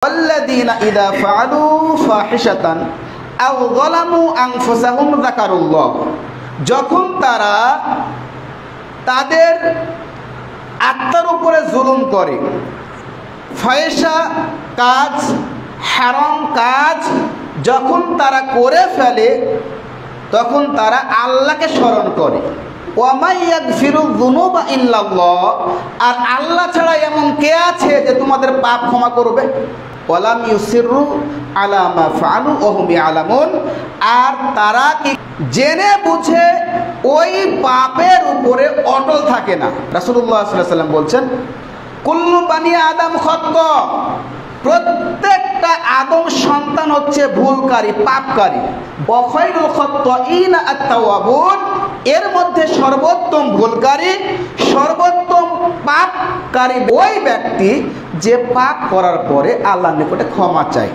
ওয়াল্লাযীনা ইযা ফাআলু ফাহিশাতান আও যালামু আনফুসাহুম যাকারুল্লাহ, যখন তারা তাদের আত্মার উপরে জুলুম করে, ফাহিশা কাজ, হারাম কাজ যখন তারা করে ফেলে, তখন তারা আল্লাহকে স্মরণ করে। ওয়া ইয়াগফিরু যুনুবা ইল্লাল্লাহ, আর আল্লাহ ছাড়া এমন কে আছে যে তোমাদের পাপ ক্ষমা করবে। ওয়ালাম ইউসিররু আলা মা ফাআলু ওয়া হুম ইয়ালামুন, আর তারা কি জেনে বুঝে ওই পাপের উপরে অটল থাকে না। রাসূলুল্লাহ সাল্লাল্লাহু আলাইহি ওয়াসাল্লাম বলছেন, কুল্লু বানি আদম খাত্তা, প্রত্যেকটা আদম সন্তান হচ্ছে ভুলকারী, পাপকারী। ওয়া খায়রুল খাত্তাইনা আত-তাওয়াবুন, এর মধ্যে সর্বোত্তম ভুলকারী, সর্বোত্তম পাপকারী ওই ব্যক্তি যে পাপ করার পরে আল্লাহর নিকটে ক্ষমা চায়।